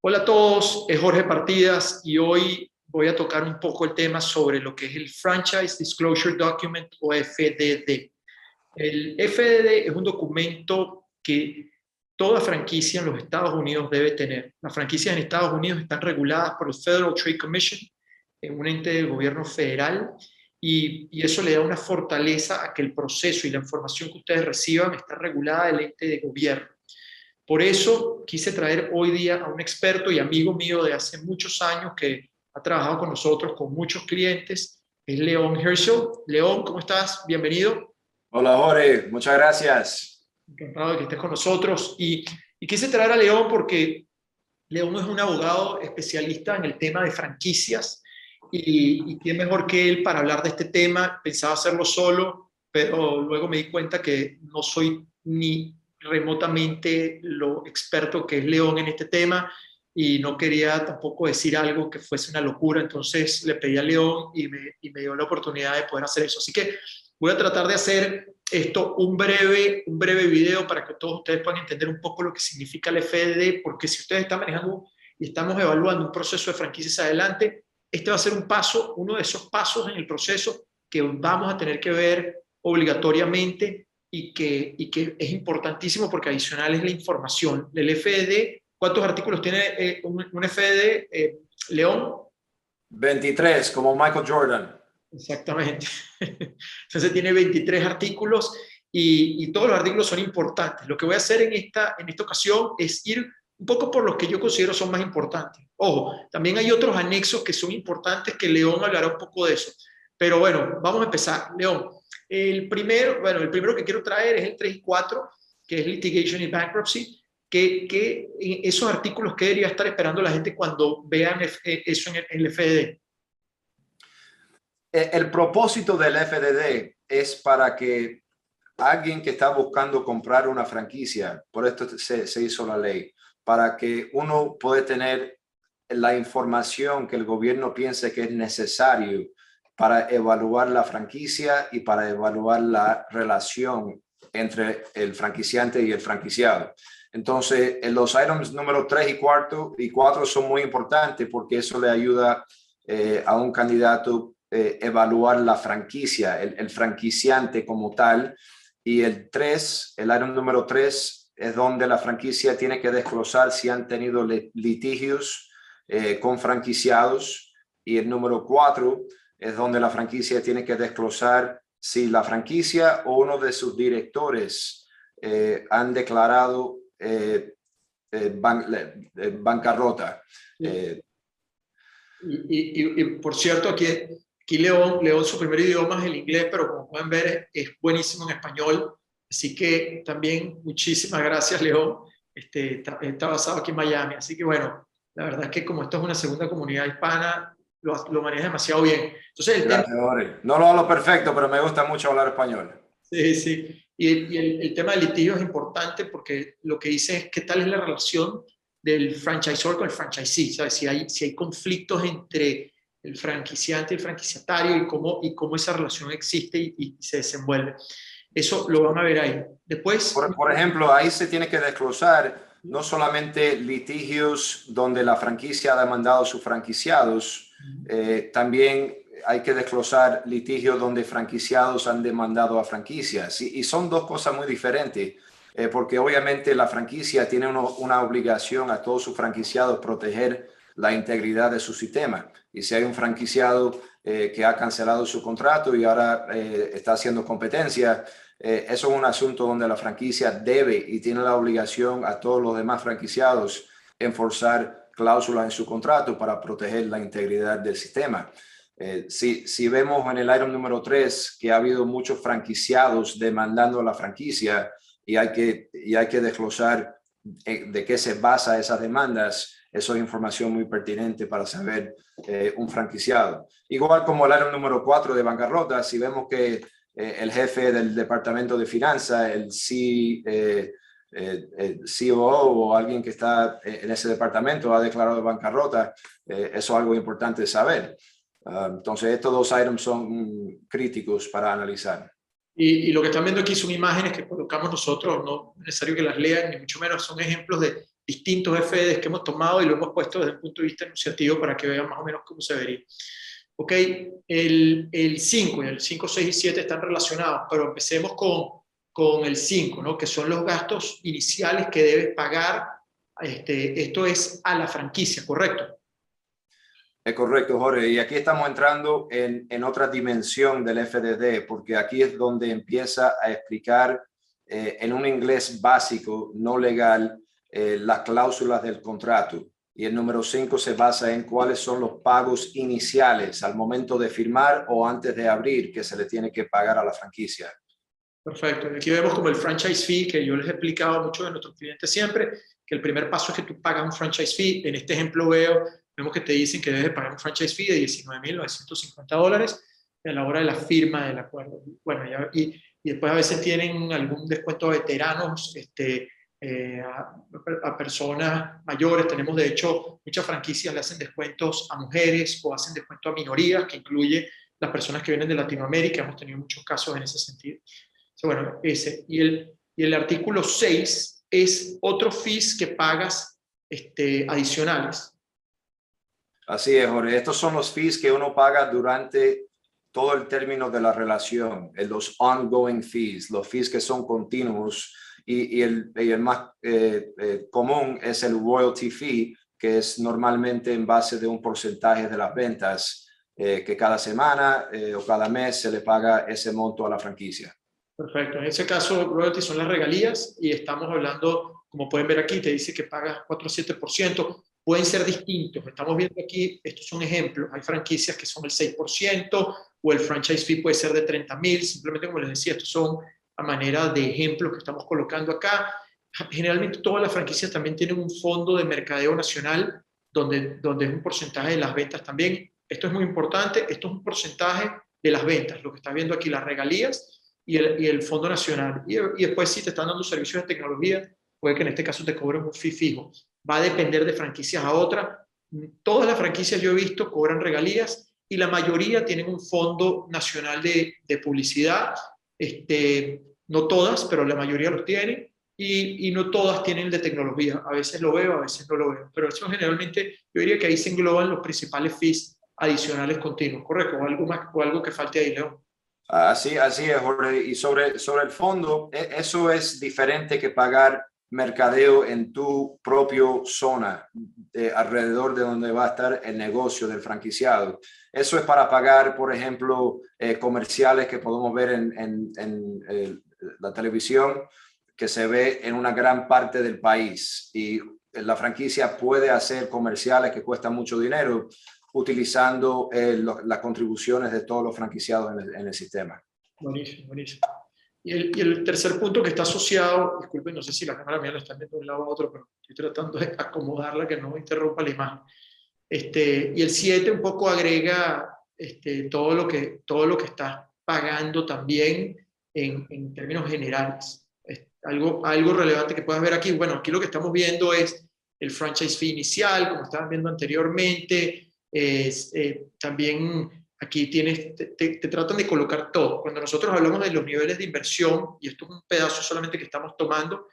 Hola a todos, es Jorge Partidas y hoy voy a tocar un poco el tema sobre lo que es el Franchise Disclosure Document o FDD. El FDD es un documento que toda franquicia en los Estados Unidos debe tener. Las franquicias en Estados Unidos están reguladas por el Federal Trade Commission, un ente del gobierno federal, y eso le da una fortaleza a que el proceso y la información que ustedes reciban está regulada del ente de gobierno. Por eso quise traer hoy día a un experto y amigo mío de hace muchos años que ha trabajado con nosotros, con muchos clientes, es León Herschel. León, ¿cómo estás? Bienvenido. Hola Jorge, muchas gracias. Encantado de que estés con nosotros. Y quise traer a León porque León es un abogado especialista en el tema de franquicias y quién mejor que él para hablar de este tema. Pensaba hacerlo solo, pero luego me di cuenta que no soy ni remotamente lo experto que es León en este tema y no quería tampoco decir algo que fuese una locura. Entonces le pedí a León y me dio la oportunidad de poder hacer eso. Así que voy a tratar de hacer esto un breve video para que todos ustedes puedan entender un poco lo que significa el FDD, porque si ustedes están manejando y estamos evaluando un proceso de franquicias adelante, este va a ser un paso, uno de esos pasos en el proceso que vamos a tener que ver obligatoriamente y que es importantísimo porque adicional es la información. El FDD, ¿cuántos artículos tiene un FDD, León? 23, como Michael Jordan. Exactamente. Entonces tiene 23 artículos y todos los artículos son importantes. Lo que voy a hacer en esta ocasión es ir un poco por los que yo considero son más importantes. Ojo, también hay otros anexos que son importantes que León hablará un poco de eso. Pero bueno, vamos a empezar. León, el primero que quiero traer es el 3 y 4, que es Litigation y Bankruptcy. Que esos artículos que debería estar esperando la gente cuando vean eso en el FDD. El propósito del FDD es para que alguien que está buscando comprar una franquicia, por esto se hizo la ley, para que uno pueda tener la información que el gobierno piense que es necesario para evaluar la franquicia y para evaluar la relación entre el franquiciante y el franquiciado. Entonces, los items número 3 y 4 son muy importantes porque eso le ayuda a un candidato evaluar la franquicia, el franquiciante como tal. Y el item número 3 es donde la franquicia tiene que desglosar si han tenido litigios con franquiciados. Y el número 4 es donde la franquicia tiene que desglosar si la franquicia o uno de sus directores han declarado bancarrota. Y por cierto, aquí León, su primer idioma es el inglés, pero como pueden ver es buenísimo en español. Así que también muchísimas gracias, León. Está basado aquí en Miami. Así que bueno, la verdad es que como esto es una segunda comunidad hispana, lo maneja demasiado bien. Entonces el tema... Gracias, Jorge. No lo hablo perfecto, pero me gusta mucho hablar español. Sí, sí. Y el tema del litigio es importante porque lo que dice es qué tal es la relación del franchisor con el franchisee, ¿sabes? Si hay conflictos entre el franquiciante y el franquiciatario y cómo esa relación existe y se desenvuelve. Eso lo van a ver ahí. Después... Por ejemplo, ahí se tiene que desglosar no solamente litigios donde la franquicia ha demandado a sus franquiciados, también hay que desglosar litigios donde franquiciados han demandado a franquicias. Y son dos cosas muy diferentes, porque obviamente la franquicia tiene una obligación a todos sus franquiciados proteger la integridad de su sistema. Y si hay un franquiciado que ha cancelado su contrato y ahora está haciendo competencia, eso es un asunto donde la franquicia debe y tiene la obligación a todos los demás franquiciados enforzar cláusulas en su contrato para proteger la integridad del sistema. Si vemos en el item número 3 que ha habido muchos franquiciados demandando a la franquicia y hay que desglosar de qué se basa esas demandas, eso es información muy pertinente para saber un franquiciado. Igual como el item número 4 de bancarrota, si vemos que el jefe del departamento de finanzas, el COO o alguien que está en ese departamento ha declarado bancarrota, eso es algo importante de saber. Entonces, estos dos items son críticos para analizar. Y lo que están viendo aquí son imágenes que colocamos nosotros, no es necesario que las lean, ni mucho menos son ejemplos de distintos FEDs que hemos tomado y lo hemos puesto desde un punto de vista enunciativo para que vean más o menos cómo se vería. Ok, el 5, el 5, 6 y 7 están relacionados, pero empecemos con el 5, ¿no? Que son los gastos iniciales que debes pagar. Esto es a la franquicia, ¿correcto? Es correcto, Jorge. Y aquí estamos entrando en otra dimensión del FDD, porque aquí es donde empieza a explicar en un inglés básico, no legal, las cláusulas del contrato. Y el número 5 se basa en cuáles son los pagos iniciales al momento de firmar o antes de abrir que se le tiene que pagar a la franquicia. Perfecto. Aquí vemos como el franchise fee, que yo les he explicado a muchos de nuestros clientes siempre, que el primer paso es que tú pagas un franchise fee. En este ejemplo vemos que te dicen que debes pagar un franchise fee de $19,950 a la hora de la firma del acuerdo. Bueno, y después a veces tienen algún descuento a veteranos, a personas mayores. Tenemos, de hecho, muchas franquicias le hacen descuentos a mujeres o hacen descuento a minorías, que incluye las personas que vienen de Latinoamérica. Hemos tenido muchos casos en ese sentido. Bueno, ese. Y el artículo 6 es otros fees que pagas adicionales. Así es, Jorge. Estos son los fees que uno paga durante todo el término de la relación, los ongoing fees, los fees que son continuos. Y el más común es el royalty fee, que es normalmente en base de un porcentaje de las ventas, que cada semana o cada mes se le paga ese monto a la franquicia. Perfecto. En ese caso, royalty son las regalías y estamos hablando, como pueden ver aquí, te dice que pagas 4 o 7%. Pueden ser distintos. Estamos viendo aquí, estos son ejemplos. Hay franquicias que son el 6% o el franchise fee puede ser de 30,000. Simplemente, como les decía, estos son a manera de ejemplos que estamos colocando acá. Generalmente todas las franquicias también tienen un fondo de mercadeo nacional donde es un porcentaje de las ventas también. Esto es muy importante. Esto es un porcentaje de las ventas. Lo que está viendo aquí, las regalías y el fondo nacional. Y después, si te están dando servicios de tecnología, puede que en este caso te cobren un fee fijo. Va a depender de franquicias a otras. Todas las franquicias yo he visto cobran regalías y la mayoría tienen un fondo nacional de publicidad. No todas, pero la mayoría los tienen. Y no todas tienen de tecnología. A veces lo veo, a veces no lo veo. Pero eso generalmente, yo diría que ahí se engloban los principales fees adicionales continuos, ¿correcto? O algo más, o algo que falte ahí, León. Así es, Jorge. Y sobre el fondo, eso es diferente que pagar mercadeo en tu propio zona, alrededor de donde va a estar el negocio del franquiciado. Eso es para pagar, por ejemplo, comerciales que podemos ver en la televisión, que se ve en una gran parte del país. Y la franquicia puede hacer comerciales que cuestan mucho dinero, utilizando las contribuciones de todos los franquiciados en el sistema. Buenísimo, buenísimo. Y el tercer punto que está asociado, disculpen, no sé si la cámara mía la está viendo de un lado a otro, pero estoy tratando de acomodarla que no interrumpa la imagen. Y el 7 un poco agrega todo lo que estás pagando también en términos generales. Algo relevante que puedas ver aquí. Bueno, aquí lo que estamos viendo es el franchise fee inicial, como estaban viendo anteriormente. También aquí te tratan de colocar todo. Cuando nosotros hablamos de los niveles de inversión, y esto es un pedazo solamente que estamos tomando,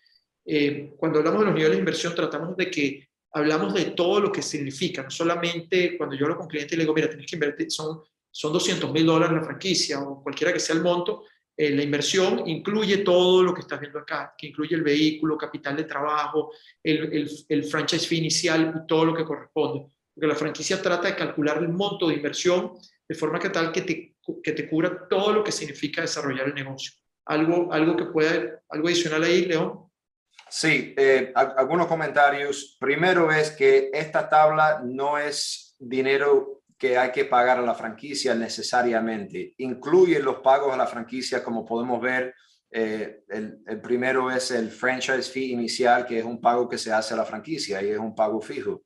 cuando hablamos de los niveles de inversión tratamos de que hablamos de todo lo que significa, no solamente cuando yo hablo con clientes y le digo, mira, tienes que invertir, son $200,000 la franquicia o cualquiera que sea el monto. La inversión incluye todo lo que estás viendo acá, que incluye el vehículo, capital de trabajo, el franchise fee inicial y todo lo que corresponde. Porque la franquicia trata de calcular el monto de inversión de forma que tal que te cubra todo lo que significa desarrollar el negocio. ¿Algo adicional ahí, León? Sí, algunos comentarios. Primero es que esta tabla no es dinero que hay que pagar a la franquicia necesariamente. Incluye los pagos a la franquicia, como podemos ver. El primero es el franchise fee inicial, que es un pago que se hace a la franquicia y es un pago fijo.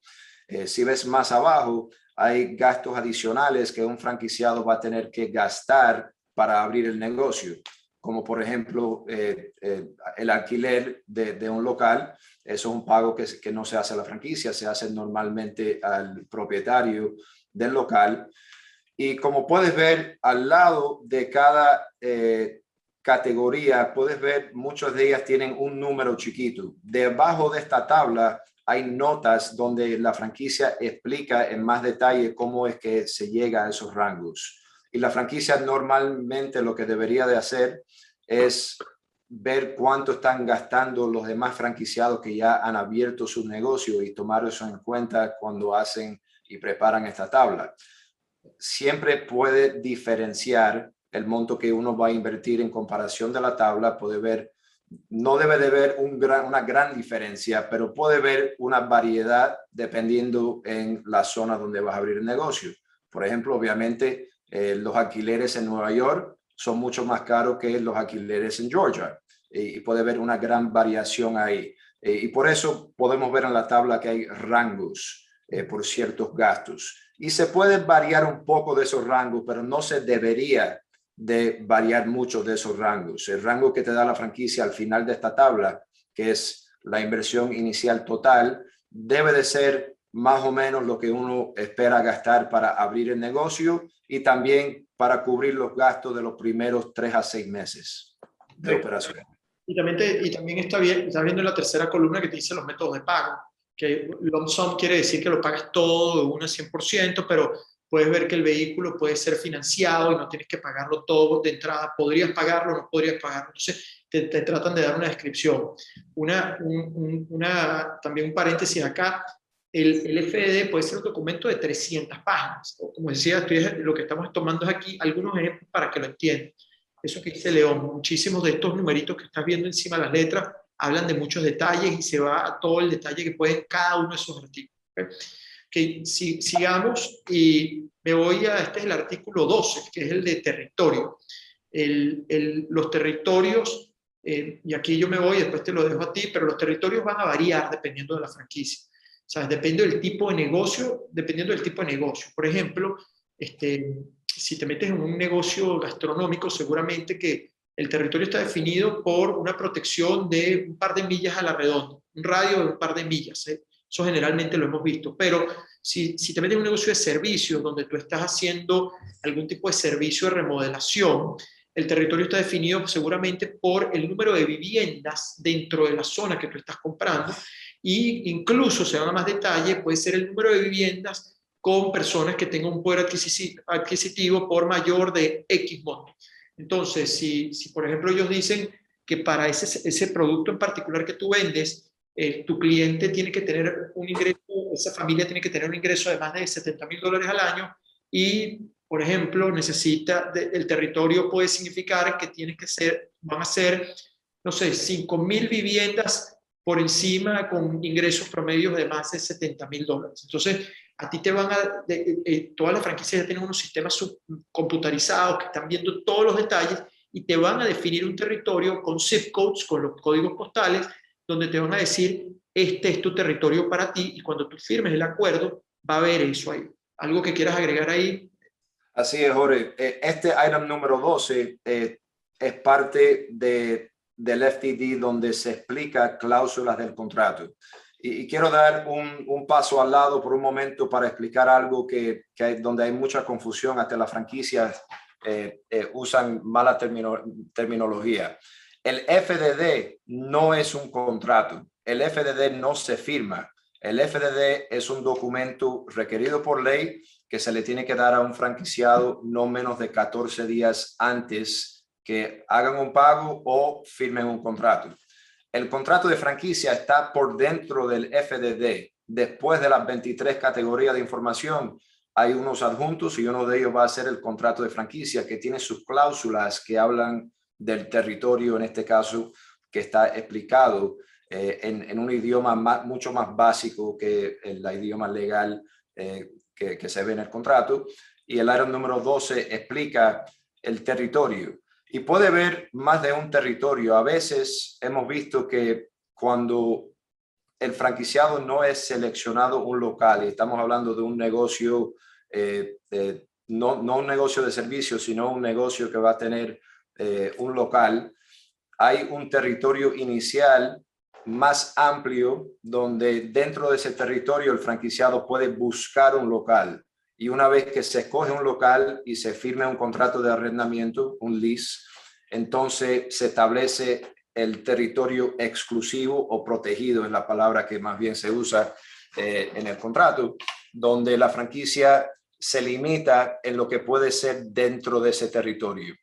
Si ves más abajo, hay gastos adicionales que un franquiciado va a tener que gastar para abrir el negocio, como por ejemplo el alquiler de un local. Eso es un pago que no se hace a la franquicia, se hace normalmente al propietario del local. Y como puedes ver, al lado de cada categoría, puedes ver muchas de ellas tienen un número chiquito. Debajo de esta tabla hay notas donde la franquicia explica en más detalle cómo es que se llega a esos rangos. Y la franquicia normalmente lo que debería de hacer es ver cuánto están gastando los demás franquiciados que ya han abierto sus negocios y tomar eso en cuenta cuando hacen y preparan esta tabla. Siempre puede diferenciar el monto que uno va a invertir en comparación de la tabla. Puede ver, no debe de haber una gran diferencia, pero puede haber una variedad dependiendo en la zona donde vas a abrir el negocio. Por ejemplo, obviamente, los alquileres en Nueva York son mucho más caros que los alquileres en Georgia y puede haber una gran variación ahí. Y por eso podemos ver en la tabla que hay rangos por ciertos gastos. Y se puede variar un poco de esos rangos, pero no se debería de variar mucho de esos rangos. El rango que te da la franquicia al final de esta tabla, que es la inversión inicial total, debe de ser más o menos lo que uno espera gastar para abrir el negocio y también para cubrir los gastos de los primeros 3 a 6 meses de operación. Y también está viendo en la tercera columna que te dice los métodos de pago, que lump sum quiere decir que lo pagas todo de 1 a 100%, pero puedes ver que el vehículo puede ser financiado y no tienes que pagarlo todo de entrada. Podrías pagarlo, no podrías pagarlo. Entonces, te tratan de dar una descripción. También un paréntesis acá. El FDD puede ser un documento de 300 páginas. O como decía, lo que estamos tomando es aquí algunos ejemplos para que lo entiendan. Eso que dice León, muchísimos de estos numeritos que estás viendo encima de las letras hablan de muchos detalles y se va a todo el detalle que puede cada uno de esos artículos. ¿Okay? Sigamos y me voy a, este es el artículo 12, que es el de territorio. Los territorios, y aquí yo me voy, después te lo dejo a ti, pero los territorios van a variar dependiendo de la franquicia. O sea, depende del tipo de negocio, dependiendo del tipo de negocio. Por ejemplo, si te metes en un negocio gastronómico, seguramente que el territorio está definido por una protección de un par de millas a la redonda, un radio de un par de millas. Eso generalmente lo hemos visto. Pero si te metes en un negocio de servicios donde tú estás haciendo algún tipo de servicio de remodelación, el territorio está definido seguramente por el número de viviendas dentro de la zona que tú estás comprando y incluso, se va a más detalle, puede ser el número de viviendas con personas que tengan un poder adquisitivo por mayor de X monto. Entonces, si por ejemplo ellos dicen que para ese producto en particular que tú vendes, tu cliente tiene que tener un ingreso, esa familia tiene que tener un ingreso de más de $70,000 al año y, por ejemplo, el territorio puede significar que van a ser, no sé, 5,000 viviendas por encima con ingresos promedios de más de $70,000. Entonces, a ti te van todas las franquicias ya tienen unos sistemas computarizados que están viendo todos los detalles y te van a definir un territorio con zip codes, con los códigos postales, donde te van a decir, este es tu territorio para ti, y cuando tú firmes el acuerdo, va a haber eso ahí. ¿Algo que quieras agregar ahí? Así es, Jorge. Este item número 12 es parte del FTD donde se explica cláusulas del contrato. Y quiero dar un paso al lado por un momento para explicar algo donde hay mucha confusión. Hasta las franquicias usan mala terminología. El FDD no es un contrato. El FDD no se firma. El FDD es un documento requerido por ley que se le tiene que dar a un franquiciado no menos de 14 días antes que hagan un pago o firmen un contrato. El contrato de franquicia está por dentro del FDD. Después de las 23 categorías de información, hay unos adjuntos y uno de ellos va a ser el contrato de franquicia, que tiene sus cláusulas que hablan del territorio, en este caso, que está explicado en un idioma mucho más básico que el idioma legal que se ve en el contrato. Y el item número 12 explica el territorio. Y puede haber más de un territorio. A veces hemos visto que cuando el franquiciado no es seleccionado un local, y estamos hablando de un negocio, no un negocio de servicios, sino un negocio que va a tener un local, hay un territorio inicial más amplio donde dentro de ese territorio el franquiciado puede buscar un local. Y una vez que se escoge un local y se firme un contrato de arrendamiento, un lease, entonces se establece el territorio exclusivo o protegido, es la palabra que más bien se usa en el contrato, donde la franquicia se limita en lo que puede ser dentro de ese territorio.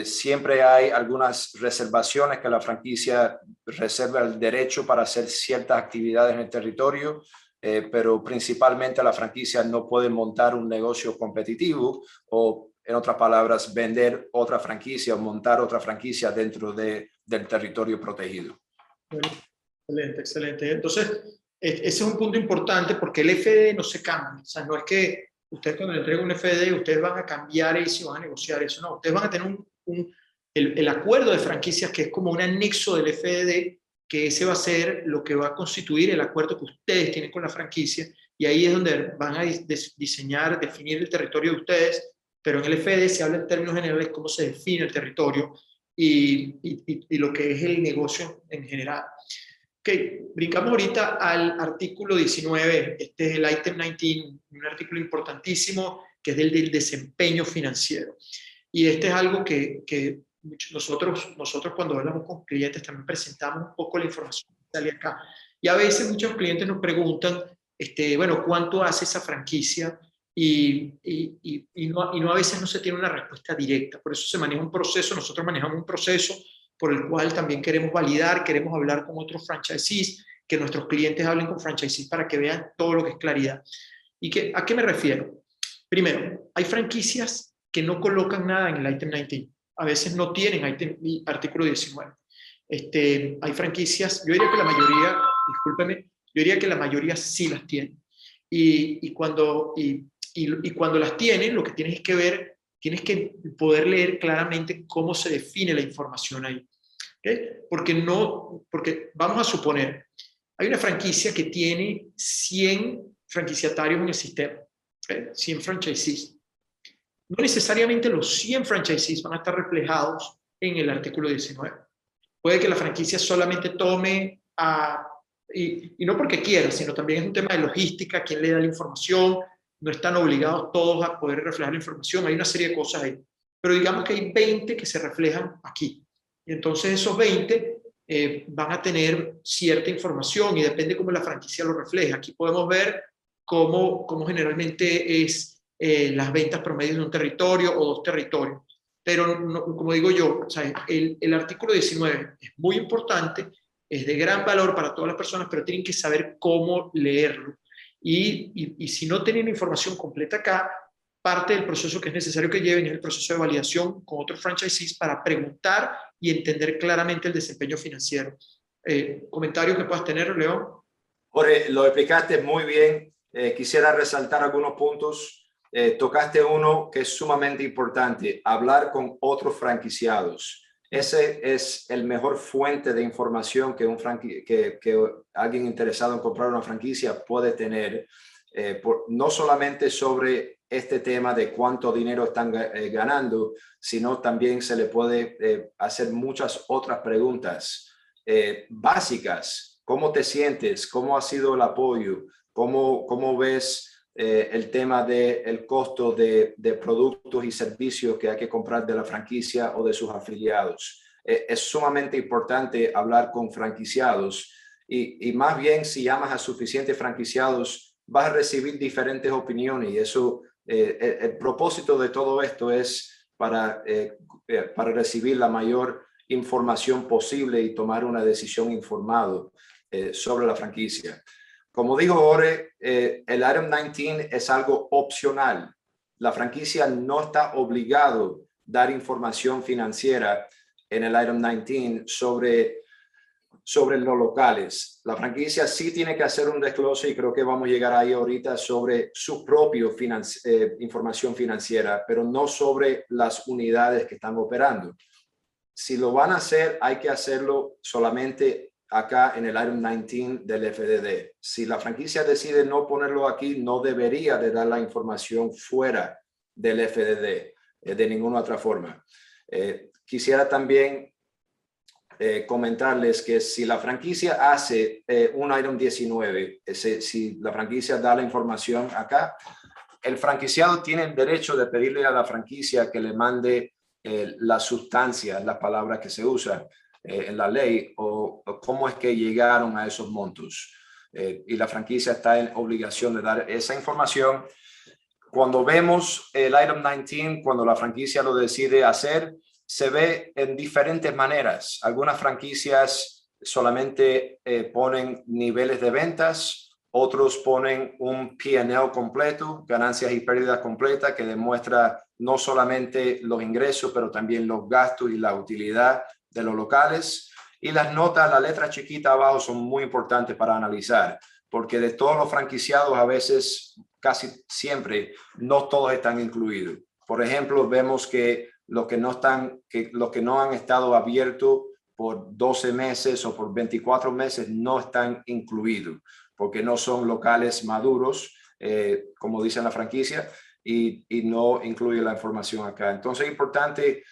Siempre hay algunas reservaciones que la franquicia reserva el derecho para hacer ciertas actividades en el territorio, pero principalmente la franquicia no puede montar un negocio competitivo o, en otras palabras, vender otra franquicia o montar otra franquicia dentro del territorio protegido. Bueno, excelente, excelente. Entonces, ese es un punto importante porque el FD no se cambia. O sea, no es que ustedes cuando le entreguen un FD, ustedes van a cambiar eso y van a negociar eso. No, ustedes van a tener el acuerdo de franquicias que es como un anexo del FD, que ese va a ser lo que va a constituir el acuerdo que ustedes tienen con la franquicia, y ahí es donde van a diseñar, definir el territorio de ustedes, pero en el FD se habla en términos generales cómo se define el territorio y lo que es el negocio en general. Ok, brincamos ahorita al artículo 19, este es el item 19, un artículo importantísimo que es del desempeño financiero. Y este es algo que nosotros cuando hablamos con clientes también presentamos un poco la información que sale acá. Y a veces muchos clientes nos preguntan, bueno, ¿cuánto hace esa franquicia? Y no, a veces no se tiene una respuesta directa. Por eso se maneja un proceso, nosotros manejamos un proceso por el cual también queremos validar, queremos hablar con otros franchisees, que nuestros clientes hablen con franchisees para que vean todo lo que es claridad. ¿A qué me refiero? Primero, hay franquicias que no colocan nada en el item 19. A veces no tienen artículo 19. Hay franquicias, yo diría que la mayoría, discúlpeme, yo diría que la mayoría sí las tienen. Y cuando las tienen, lo que tienes que ver, tienes que poder leer claramente cómo se define la información ahí. ¿Okay? Porque vamos a suponer, hay una franquicia que tiene 100 franquiciatarios en el sistema, ¿okay? 100 franchisees. No necesariamente los 100 franchisees van a estar reflejados en el artículo 19. Puede que la franquicia solamente tome y no porque quiera, sino también es un tema de logística, quién le da la información, no están obligados todos a poder reflejar la información, hay una serie de cosas ahí. Pero digamos que hay 20 que se reflejan aquí. Y entonces esos 20 van a tener cierta información y depende cómo la franquicia lo refleja. Aquí podemos ver cómo generalmente es las ventas promedio de un territorio o dos territorios. Pero no, como digo yo, o sea, el artículo 19 es muy importante, es de gran valor para todas las personas, pero tienen que saber cómo leerlo. Y si no tienen información completa acá, parte del proceso que es necesario que lleven es el proceso de validación con otros franchisees para preguntar y entender claramente el desempeño financiero. ¿Comentarios que puedas tener, León? Jorge, lo explicaste muy bien. Quisiera resaltar algunos puntos. Tocaste uno que es sumamente importante, hablar con otros franquiciados. Ese es el mejor fuente de información que alguien interesado en comprar una franquicia puede tener, no solamente sobre este tema de cuánto dinero están ganando, sino también se le puede hacer muchas otras preguntas básicas. ¿Cómo te sientes? ¿Cómo ha sido el apoyo? ¿Cómo ves el tema del costo de productos y servicios que hay que comprar de la franquicia o de sus afiliados? Es sumamente importante hablar con franquiciados y más bien si llamas a suficientes franquiciados vas a recibir diferentes opiniones y eso, el propósito de todo esto es para recibir la mayor información posible y tomar una decisión informada sobre la franquicia. Como dijo Jorge, el item 19 es algo opcional. La franquicia no está obligado a dar información financiera en el item 19 sobre los locales. La franquicia sí tiene que hacer un desglose y creo que vamos a llegar ahí ahorita sobre su propia información financiera, pero no sobre las unidades que están operando. Si lo van a hacer, hay que hacerlo solamente acá en el item 19 del FDD. Si la franquicia decide no ponerlo aquí, no debería de dar la información fuera del FDD de ninguna otra forma. Quisiera también comentarles que si la franquicia hace un item 19, si la franquicia da la información acá, el franquiciado tiene el derecho de pedirle a la franquicia que le mande la sustancia, la palabra que se usa, en la ley o cómo es que llegaron a esos montos. Y la franquicia está en obligación de dar esa información. Cuando vemos el item 19, cuando la franquicia lo decide hacer, se ve en diferentes maneras. Algunas franquicias solamente ponen niveles de ventas, otros ponen un P&L completo, ganancias y pérdidas completas, que demuestra no solamente los ingresos, pero también los gastos y la utilidad de los locales. Y las notas, la letra chiquita abajo, son muy importantes para analizar, porque de todos los franquiciados, a veces, casi siempre, no todos están incluidos. Por ejemplo, vemos que los que no han estado abiertos por 12 meses o por 24 meses no están incluidos, porque no son locales maduros, como dice la franquicia, y no incluye la información acá. Entonces es importante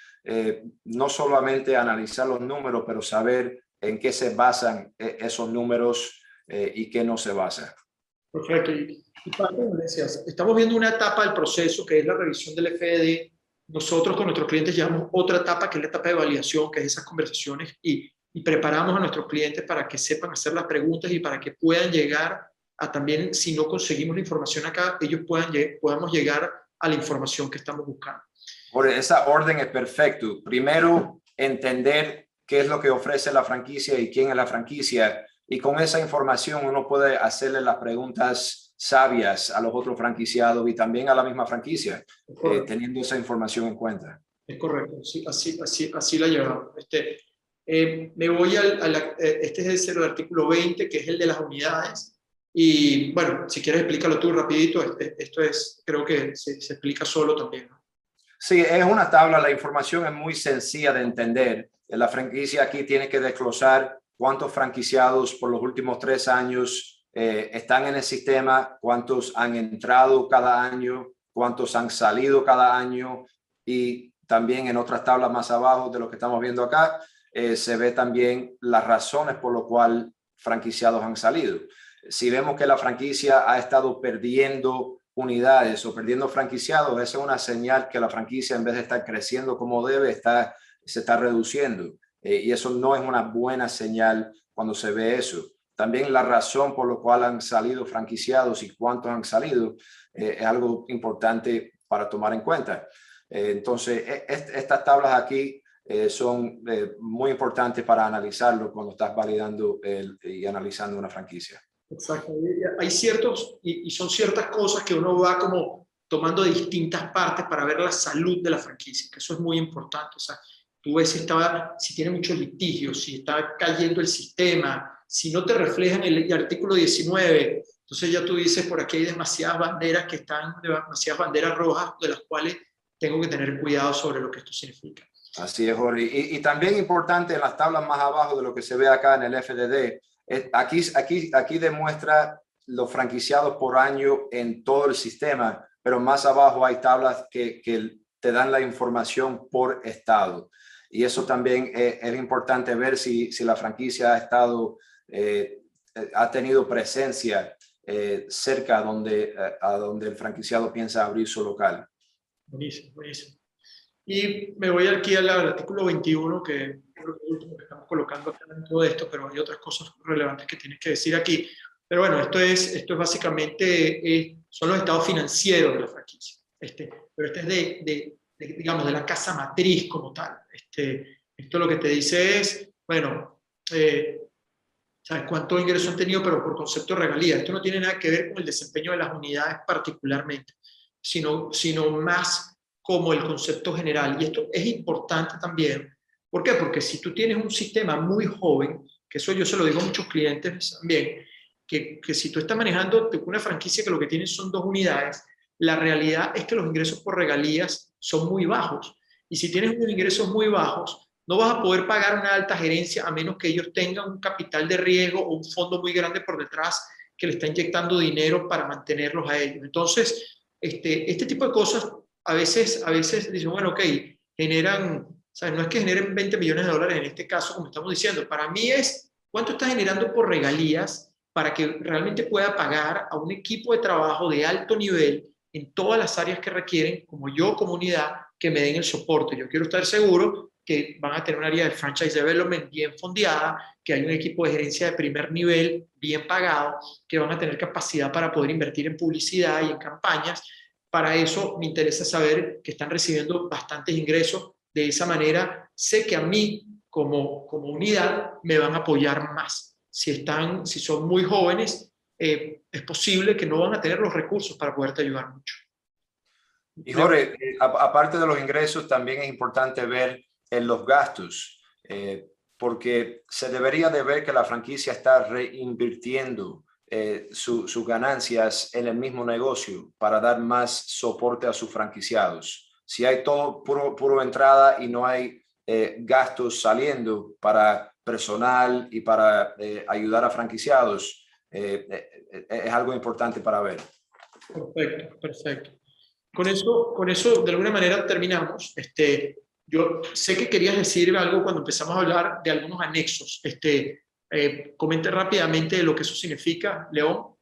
no solamente analizar los números, pero saber en qué se basan esos números y qué no se basa. Perfecto. Y Paco, como decías, estamos viendo una etapa del proceso que es la revisión del FDD. Nosotros con nuestros clientes llevamos otra etapa que es la etapa de validación, que es esas conversaciones y preparamos a nuestros clientes para que sepan hacer las preguntas y para que puedan llegar a también, si no conseguimos la información acá, ellos podamos llegar a la información que estamos buscando. Por esa orden es perfecto. Primero, entender qué es lo que ofrece la franquicia y quién es la franquicia. Y con esa información uno puede hacerle las preguntas sabias a los otros franquiciados y también a la misma franquicia, teniendo esa información en cuenta. Es correcto, sí, así la llevamos. Me voy este es el artículo 20, que es el de las unidades. Y bueno, si quieres explícalo tú rapidito, esto es, creo que se explica solo también, ¿no? Sí, es una tabla, la información es muy sencilla de entender. La franquicia aquí tiene que desglosar cuántos franquiciados por los últimos 3 años están en el sistema, cuántos han entrado cada año, cuántos han salido cada año, y también en otras tablas más abajo de lo que estamos viendo acá, se ve también las razones por las cuales franquiciados han salido. Si vemos que la franquicia ha estado perdiendo unidades o perdiendo franquiciados, esa es una señal que la franquicia, en vez de estar creciendo como debe, se está reduciendo. Y eso no es una buena señal cuando se ve eso. También la razón por la cual han salido franquiciados y cuántos han salido es algo importante para tomar en cuenta. Entonces, estas tablas aquí son muy importantes para analizarlo cuando estás validando y analizando una franquicia. Exacto. Hay ciertos, y son ciertas cosas que uno va como tomando de distintas partes para ver la salud de la franquicia, que eso es muy importante. O sea, tú ves si tiene muchos litigios, si está cayendo el sistema, si no te refleja en el artículo 19, entonces ya tú dices, por aquí hay demasiadas banderas demasiadas banderas rojas, de las cuales tengo que tener cuidado sobre lo que esto significa. Así es, Jorge. Y también importante en las tablas más abajo de lo que se ve acá en el FDD, aquí demuestra los franquiciados por año en todo el sistema, pero más abajo hay tablas que te dan la información por estado. Y eso también es importante ver si la franquicia ha tenido presencia cerca a donde el franquiciado piensa abrir su local. Buenísimo, buenísimo. Y me voy aquí al artículo 21, que es lo último que estamos colocando acá en todo esto, pero hay otras cosas relevantes que tienes que decir aquí. Pero bueno, esto es básicamente, son los estados financieros de la franquicia. Pero este es digamos, de la casa matriz como tal. Esto lo que te dice es, bueno, ¿sabes cuántos ingresos han tenido? Pero por concepto de regalía. Esto no tiene nada que ver con el desempeño de las unidades particularmente, sino más como el concepto general. Y esto es importante también. ¿Por qué? Porque si tú tienes un sistema muy joven, que eso yo se lo digo a muchos clientes también, que si tú estás manejando una franquicia que lo que tienes son 2 unidades, la realidad es que los ingresos por regalías son muy bajos. Y si tienes unos ingresos muy bajos, no vas a poder pagar una alta gerencia a menos que ellos tengan un capital de riesgo o un fondo muy grande por detrás que le está inyectando dinero para mantenerlos a ellos. Entonces, este tipo de cosas a veces dicen, bueno, ok, generan, ¿sabes? No es que generen 20 millones de dólares en este caso, como estamos diciendo. Para mí es cuánto está generando por regalías para que realmente pueda pagar a un equipo de trabajo de alto nivel en todas las áreas que requieren, como yo, comunidad, que me den el soporte. Yo quiero estar seguro que van a tener un área de franchise development bien fondeada, que hay un equipo de gerencia de primer nivel bien pagado, que van a tener capacidad para poder invertir en publicidad y en campañas. Para eso me interesa saber que están recibiendo bastantes ingresos. De esa manera sé que a mí como unidad me van a apoyar más. Si son muy jóvenes, es posible que no van a tener los recursos para poderte ayudar mucho. Y Jorge, aparte de los ingresos, también es importante ver los gastos, porque se debería de ver que la franquicia está reinvirtiendo sus ganancias en el mismo negocio para dar más soporte a sus franquiciados. Si hay todo puro entrada y no hay gastos saliendo para personal y para ayudar a franquiciados, es algo importante para ver. Perfecto, perfecto. Con eso, de alguna manera terminamos. Yo sé que querías decir algo cuando empezamos a hablar de algunos anexos. Comente rápidamente lo que eso significa, León.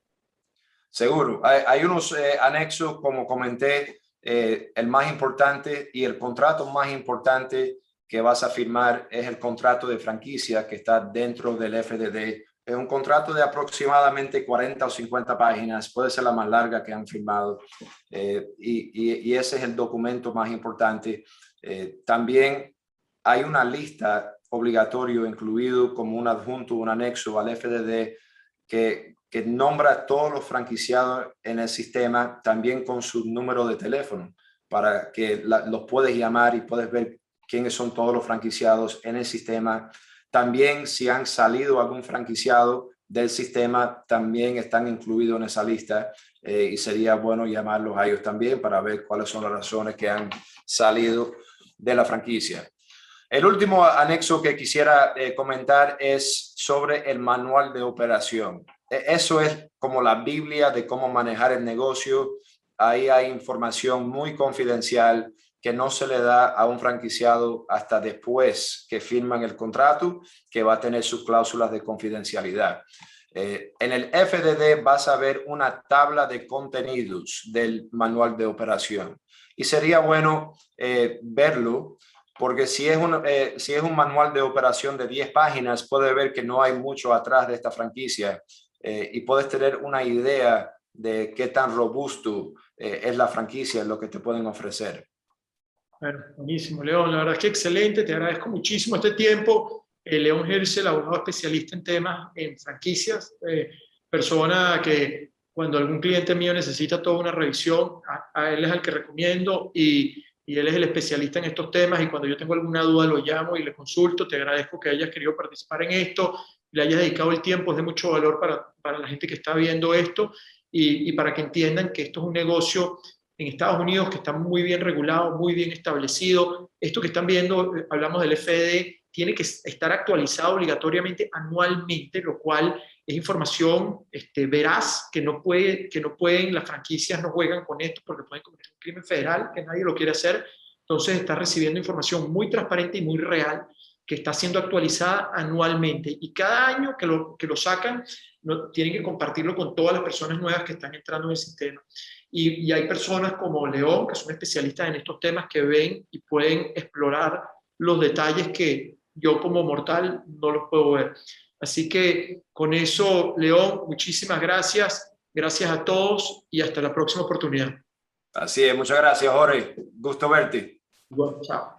Seguro. Hay unos anexos, como comenté, el más importante y el contrato más importante que vas a firmar es el contrato de franquicia que está dentro del FDD. Es un contrato de aproximadamente 40 o 50 páginas, puede ser la más larga que han firmado, y ese es el documento más importante. También hay una lista obligatoria incluido como un adjunto, un anexo al FDD que nombra a todos los franquiciados en el sistema, también con su número de teléfono, para que los puedes llamar y puedes ver quiénes son todos los franquiciados en el sistema. También si han salido algún franquiciado del sistema, también están incluidos en esa lista, y sería bueno llamarlos a ellos también para ver cuáles son las razones que han salido de la franquicia. El último anexo que quisiera comentar es sobre el manual de operación. Eso es como la Biblia de cómo manejar el negocio. Ahí hay información muy confidencial que no se le da a un franquiciado hasta después que firman el contrato, que va a tener sus cláusulas de confidencialidad. En el FDD vas a ver una tabla de contenidos del manual de operación y sería bueno verlo, porque si es un manual de operación de 10 páginas, puede ver que no hay mucho atrás de esta franquicia, y puedes tener una idea de qué tan robusto es la franquicia, lo que te pueden ofrecer. Bueno, buenísimo, León. La verdad es que excelente. Te agradezco muchísimo este tiempo. León Hersel, abogado especialista en temas en franquicias, persona que cuando algún cliente mío necesita toda una revisión, a él es al que recomiendo y él es el especialista en estos temas, y cuando yo tengo alguna duda lo llamo y le consulto. Te agradezco que hayas querido participar en esto, le hayas dedicado el tiempo, es de mucho valor para la gente que está viendo esto y para que entiendan que esto es un negocio en Estados Unidos que está muy bien regulado, muy bien establecido. Esto que están viendo, hablamos del FDD, tiene que estar actualizado obligatoriamente anualmente, lo cual es información veraz, que no pueden, las franquicias no juegan con esto porque pueden cometer un crimen federal que nadie lo quiere hacer. Entonces está recibiendo información muy transparente y muy real que está siendo actualizada anualmente, y cada año que lo sacan tienen que compartirlo con todas las personas nuevas que están entrando en el sistema. Y hay personas como León, que son especialistas en estos temas, que ven y pueden explorar los detalles que yo como mortal no los puedo ver. Así que con eso, León, muchísimas gracias. Gracias a todos y hasta la próxima oportunidad. Así es, muchas gracias, Jorge. Gusto verte. Bueno, chao.